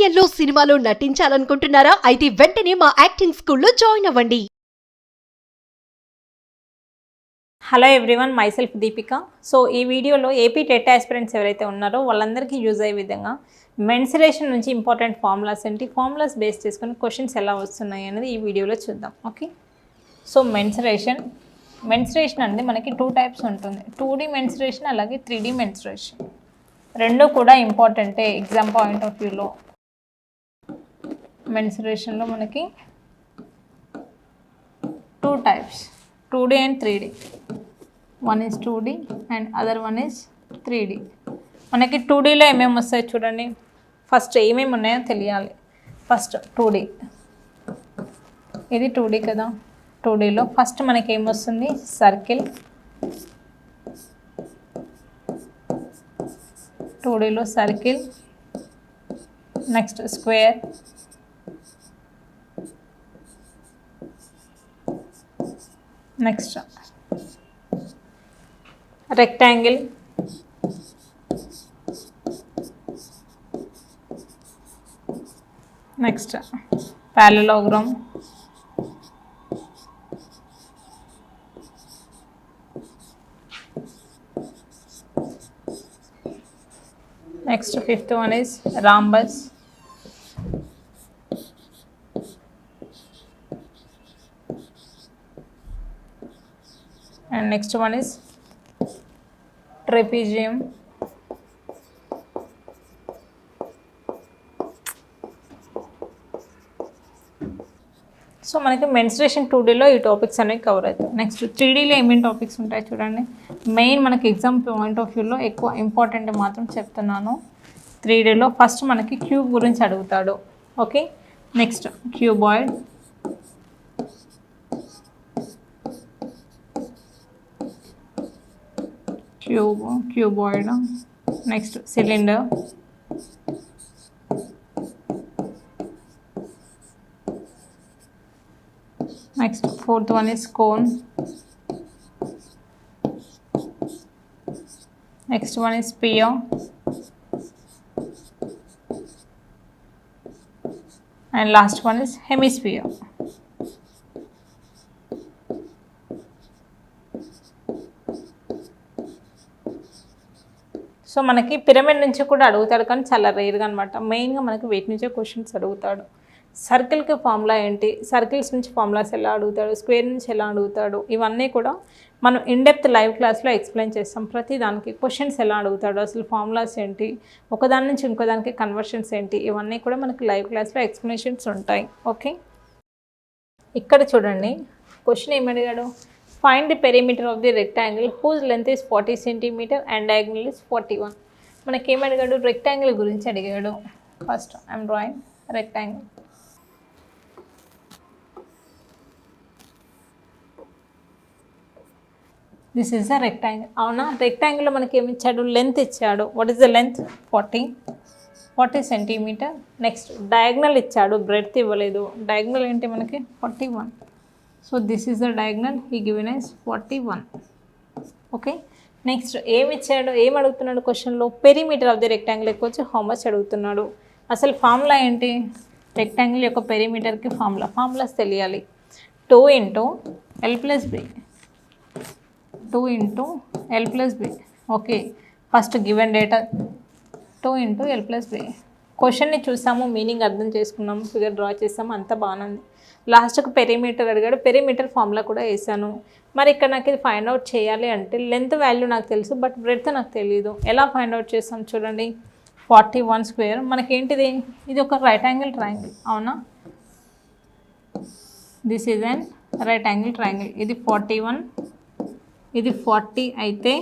సీరియల్లో సినిమాలో నటించాలనుకుంటున్నారా? అయితే వెంటనే మా యాక్టింగ్ స్కూల్లో జాయిన్ అవ్వండి. Hello everyone, myself Deepika. So ఈ వీడియోలో ఏపీ టెట్ ఆస్పిరెంట్స్ ఎవరైతే ఉన్నారో వాళ్ళందరికీ యూజ్ అయ్యే విధంగా మెన్సురేషన్ నుంచి ఇంపార్టెంట్ ఫార్ములాస్ ఏంటి, ఫార్ములాస్ బేస్ చేసుకొని క్వశ్చన్స్ ఎలా వస్తున్నాయి అనేది ఈ వీడియోలో చూద్దాం. ఓకే, సో మెన్సురేషన్ అనేది మనకి 2 టైప్స్ ఉంటుంది. 2D మెన్సురేషన్ అలాగే 3D మెన్సురేషన్. రెండు కూడా ఇంపార్టెంటే ఎగ్జామ్ పాయింట్ ఆఫ్ వ్యూలో. మెన్సురేషన్లో మనకి 2 types, 2D and 3D. One is 2D and other one is 3D. మనకి 2Dలో ఏమేమి వస్తాయి చూడండి. ఫస్ట్ ఏమేమి ఉన్నాయో తెలియాలి. ఫస్ట్ 2D, ఇది 2D కదా. 2Dలో ఫస్ట్ మనకి ఏమొస్తుంది, సర్కిల్. 2Dలో circle, next square, next rectangle, next parallelogram, next fifth one is rhombus, and next one is trapezium, so మనకి మెన్సురేషన్ 2Dలో ఈ టాపిక్స్ అనేవి కవర్ అవుతాయి. నెక్స్ట్ 3Dలో ఏమేమి టాపిక్స్ ఉంటాయి చూడండి. మెయిన్ మనకి ఎగ్జామ్ పాయింట్ ఆఫ్ వ్యూలో ఎక్కువ ఇంపార్టెంట్ మాత్రం చెప్తున్నాను. 3Dలో ఫస్ట్ మనకి క్యూబ్ గురించి అడుగుతాడు. Okay, next cuboid, cuboid, next cylinder, next fourth one is cone, next one is sphere, and last one is hemisphere. So మనకి పిరమిడ్ నుంచి కూడా అడుగుతాడు, కానీ చాలా రేర్గా అనమాట. మెయిన్గా మనకి వీటి నుంచే క్వశ్చన్స్ అడుగుతాడు. సర్కిల్కి ఫార్ములా ఏంటి, సర్కిల్స్ నుంచి ఫార్ములాస్ ఎలా అడుగుతాడు, స్క్వేర్ నుంచి ఎలా అడుగుతాడు, ఇవన్నీ కూడా మనం ఇన్డెప్త్ లైవ్ క్లాస్లో ఎక్స్ప్లెయిన్ చేస్తాం. ప్రతి దానికి క్వశ్చన్స్ ఎలా అడుగుతాడు, అసలు ఫార్ములాస్ ఏంటి, ఒకదాని నుంచి ఇంకోదానికి కన్వర్షన్స్ ఏంటి, ఇవన్నీ కూడా మనకి లైవ్ క్లాస్లో ఎక్స్ప్లెనేషన్స్ ఉంటాయి. ఓకే, ఇక్కడ చూడండి క్వశ్చన్ ఏమి అడిగాడు, find the perimeter of the rectangle whose length is 40 cm and diagonal is 41. మనకి ఏమి అడిగాడు, రెక్టాంగిల్ గురించి అడిగాడు. First I'm drawing rectangle. This is a rectangle. అవునా, రెక్టాంగిల్లో మనకి ఏమి ఇచ్చాడు, లెంత్ ఇచ్చాడు. What is the length, 40 centimetre. Next diagonal ఇచ్చాడు, బ్రెడ్త్ ఇవ్వలేదు. డయాగ్నల్ ఏంటి మనకి 41. So this is the diagonal, he given as 41. Okay, next ఏమి ఇచ్చాడు, ఏం అడుగుతున్నాడు క్వశ్చన్లో, పెరిమీటర్ ఆఫ్ ది రెక్టాంగిల్ ఎక్కువ హౌ మచ్ అడుగుతున్నాడు. అసలు ఫార్ములా ఏంటి, రెక్టాంగిల్ యొక్క పెరిమీటర్కి ఫార్ములాస్ తెలియాలి. 2 × L + B, 2 × L + B. Okay, first given data 2 × L + B. క్వశ్చన్ని చూసాము, మీనింగ్ అర్థం చేసుకున్నాము, ఫిగర్ డ్రా చేసాము, అంతా బాగానే ఉంది. లాస్ట్కి పెరిమీటర్ అడిగాడు, పెరిమీటర్ ఫార్ములా కూడా వేసాను. మరి ఇక్కడ నాకు ఇది ఫైండ్ అవుట్ చేయాలి అంటే లెంత్ వాల్యూ నాకు తెలుసు, బట్ బ్రెడ్త్ నాకు తెలియదు. ఎలా ఫైండ్ అవుట్ చేస్తాం చూడండి. 41 స్క్వేర్ మనకేంటిది, ఇది ఒక రైట్ యాంగిల్ ట్రయాంగిల్. అవునా, this is an right angle triangle. ఇది 41, ఇది 40 అయితే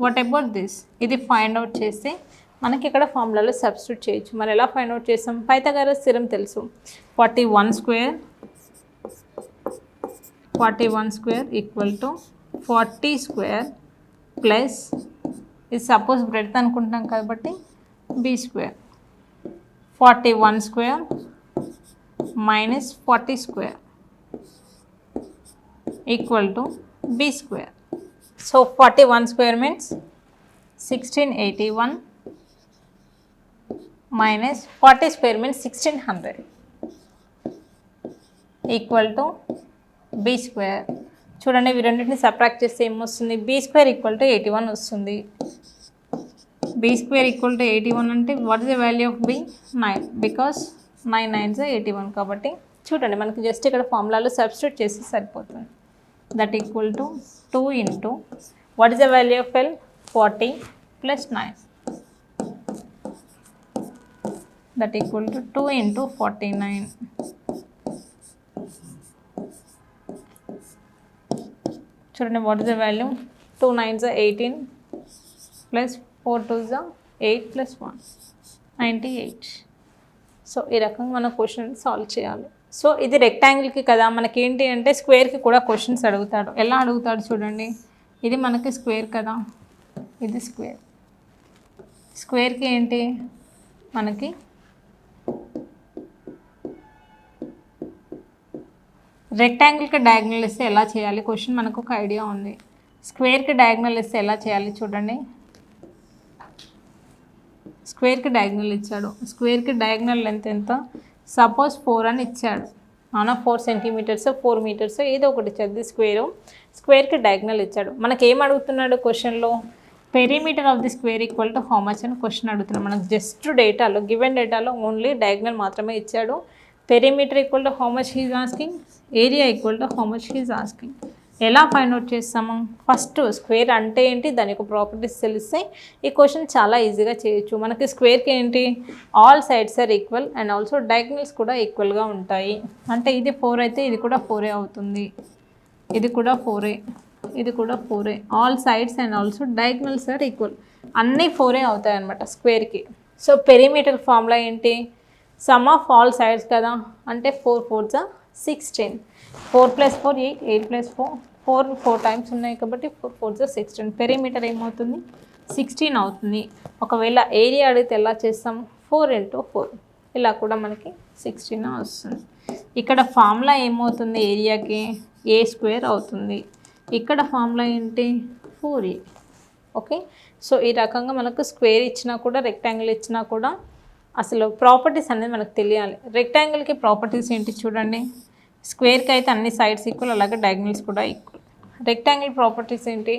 వాట్ అబౌట్ దిస్, ఇది ఫైండ్ అవుట్ చేస్తే మనకి ఇక్కడ ఫార్ములాలో సబ్స్టిట్యూట్ చేయొచ్చు. మరి ఎలా ఫైండ్ అవుట్ చేస్తాం, పైథాగరస్ థియరం తెలుసు. 41 square equal to 40 square plus, ఇది సపోజ్ బ్రెడ్త్ అనుకుంటున్నాం కాబట్టి B square. 41 square minus 40 square equal to B square. So 41 square means 1681 minus 40 square means 1600 equal to b square. చూడండి ఇవి రెండింటిని సబ్ట్రాక్ట్ చేస్తే ఏమొస్తుంది, b square equal to 81 వస్తుంది. b square equal to 81 అంటే what is the value of b? 9, because 9 9s 81 కాబట్టి చూడండి మనకి జస్ట్ ఇక్కడ ఫార్ములాలో సబ్స్టిట్యూట్ చేసి సరిపోతుంది. That equal to 2 into what is the value of L? 40 plus 9. That equal to 2 into 49. చూడండి what is the value? 2 9s 18 plus 4 2s 8 plus 1 98. So ఈ రకంగా మన క్వశ్చన్ సాల్వ్ చేయాలి. సో ఇది రెక్టాంగిల్కి కదా, మనకేంటి అంటే స్క్వేర్కి కూడా క్వశ్చన్స్ అడుగుతాడు. ఎలా అడుగుతాడు చూడండి, ఇది మనకి స్క్వేర్ కదా, ఇది స్క్వేర్. స్క్వేర్కి ఏంటి మనకి రెక్టాంగిల్కి డయాగ్నల్ ఇస్తే ఎలా చేయాలి క్వశ్చన్ మనకు ఒక ఐడియా ఉంది. స్క్వేర్కి డయాగ్నల్ ఇస్తే ఎలా చేయాలి చూడండి. స్క్వేర్కి డయాగ్నల్ ఇచ్చాడు, స్క్వేర్కి డయాగ్నల్ లెంత్ ఎంత? సపోజ్ 4 అని ఇచ్చాడు, అవునా? 4 సెంటీమీటర్స్ 4 మీటర్స్ ఏదో ఒకటి చదివి స్క్వేర్కి డయాగ్నల్ ఇచ్చాడు. మనకి ఏం అడుగుతున్నాడు క్వశ్చన్లో? Perimeter of the square equal to how much అని క్వశ్చన్ అడుగుతున్నాడు. మనకు జస్ట్ డేటాలో గివెన్ డేటాలో ఓన్లీ డయాగ్నల్ మాత్రమే ఇచ్చాడు. Perimeter equal to how much he's asking, area equal to how much he's asking. ఎలా ఫైండ్ అవుట్ చేస్తాము? ఫస్ట్ స్క్వేర్ అంటే ఏంటి, దాని యొక్క ప్రాపర్టీస్ తెలిస్తే ఈ క్వశ్చన్ చాలా ఈజీగా చేయొచ్చు. మనకి స్క్వేర్కి ఏంటి, all sides are equal and also diagonals కూడా ఈక్వల్గా ఉంటాయి. అంటే ఇది 4 అయితే ఇది కూడా 4 అవుతుంది, ఇది కూడా 4, ఇది కూడా 4. All sides and also diagonals are equal, అన్నీ 4 అవుతాయి అన్నమాట స్క్వేర్కి. సో పెరిమీటర్ ఫార్ములా ఏంటి? సమ్ ఆఫ్ ఆల్ సైడ్స్ కదా, అంటే 4 4s 16, 4 + 4 8, 8 + 4 4 టైమ్స్ ఉన్నాయి కాబట్టి 4 4s 16. పెరిమీటర్ ఏమవుతుంది? 16 అవుతుంది. ఒకవేళ ఏరియా అడిగితే ఎలా చేస్తాం? 4 × 4, ఇలా కూడా మనకి 16 వస్తుంది. ఇక్కడ ఫార్ములా ఏమవుతుంది ఏరియాకి? a² అవుతుంది. ఇక్కడ ఫార్ములా ఏంటి? 4a. ఓకే, సో ఈ రకంగా మనకు స్క్వేర్ ఇచ్చినా కూడా రెక్టాంగిల్ ఇచ్చినా కూడా అసలు ప్రాపర్టీస్ అనేది మనకు తెలియాలి. రెక్టాంగిల్కి ప్రాపర్టీస్ ఏంటి చూడండి, స్క్వేర్కి అయితే అన్ని సైడ్స్ ఈక్వల్, అలాగే డయాగ్నల్స్ కూడా ఈక్వల్. రెక్టాంగిల్ ప్రాపర్టీస్ ఏంటి?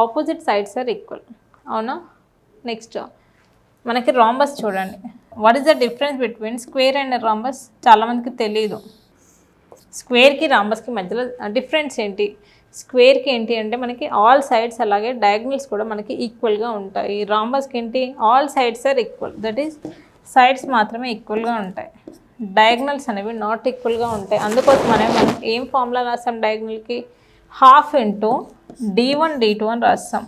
ఆపోజిట్ సైడ్స్ ఆర్ ఈక్వల్, అవునా? నెక్స్ట్ మనకి రాంబస్ చూడండి. What is the difference between square and rhombus? చాలామందికి తెలియదు. స్క్వేర్కి రాంబస్కి మధ్యలో డిఫరెన్స్ ఏంటి? స్క్వేర్కి ఏంటి అంటే మనకి ఆల్ సైడ్స్ అలాగే డయాగ్నల్స్ కూడా మనకి ఈక్వల్గా ఉంటాయి. రాంబస్కి ఏంటి? All sides are equal, that is sides మాత్రమే ఈక్వల్గా ఉంటాయి, డయాగ్నల్స్ అనేవి నాట్ ఈక్వల్గా ఉంటాయి. అందుకోసం మనం ఏం ఫార్ములా రాస్తాం డయాగ్నల్కి? ½ × d1 d2 అని రాస్తాం.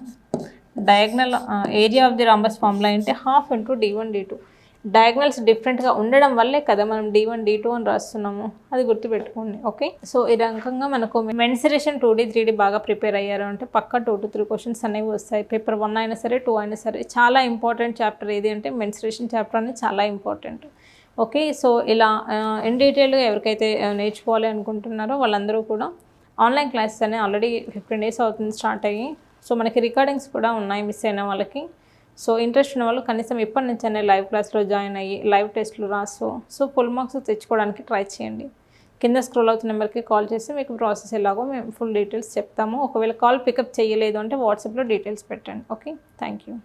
Diagonal area of the rhombus formula ఏంటి? ½ × d1 d2. డయాగ్నల్స్ డిఫరెంట్గా ఉండడం వల్లే కదా మనం d1 d2 అని రాస్తున్నాము, అది గుర్తుపెట్టుకోండి. ఓకే, సో ఈ రకంగా మనకు మెన్సురేషన్ 2D 3D బాగా ప్రిపేర్ అయ్యారు అంటే పక్కా 2 to 3 క్వశ్చన్స్ అనేవి వస్తాయి. పేపర్ 1 అయినా సరే 2 అయినా సరే. చాలా ఇంపార్టెంట్ చాప్టర్ ఏది అంటే మెన్సురేషన్ చాప్టర్ అనేది చాలా ఇంపార్టెంట్. ఓకే, సో ఇలా ఇన్ డీటెయిల్గా ఎవరికైతే నేర్చుకోవాలి అనుకుంటున్నారో వాళ్ళందరూ కూడా ఆన్లైన్ క్లాసెస్ అనేవి ఆల్రెడీ 15 days అవుతుంది స్టార్ట్ అయ్యి. సో మనకి రికార్డింగ్స్ కూడా ఉన్నాయి మిస్ అయిన వాళ్ళకి. సో ఇంట్రెస్ట్ ఉన్న వాళ్ళు కనీసం ఇప్పటి నుంచైనా లైవ్ క్లాస్లో జాయిన్ అయ్యి లైవ్ టెస్ట్లు రాసు సో ఫుల్ మార్క్స్ తెచ్చుకోవడానికి ట్రై చేయండి. కింద స్క్రోల్ అవుతున్న నెంబర్కి కాల్ చేసి మీకు ప్రాసెస్ ఎలాగో మేము ఫుల్ డీటెయిల్స్ చెప్తాము. ఒకవేళ కాల్ పికప్ చేయలేదు అంటే వాట్సాప్లో డీటెయిల్స్ పెట్టండి. Okay, thank you.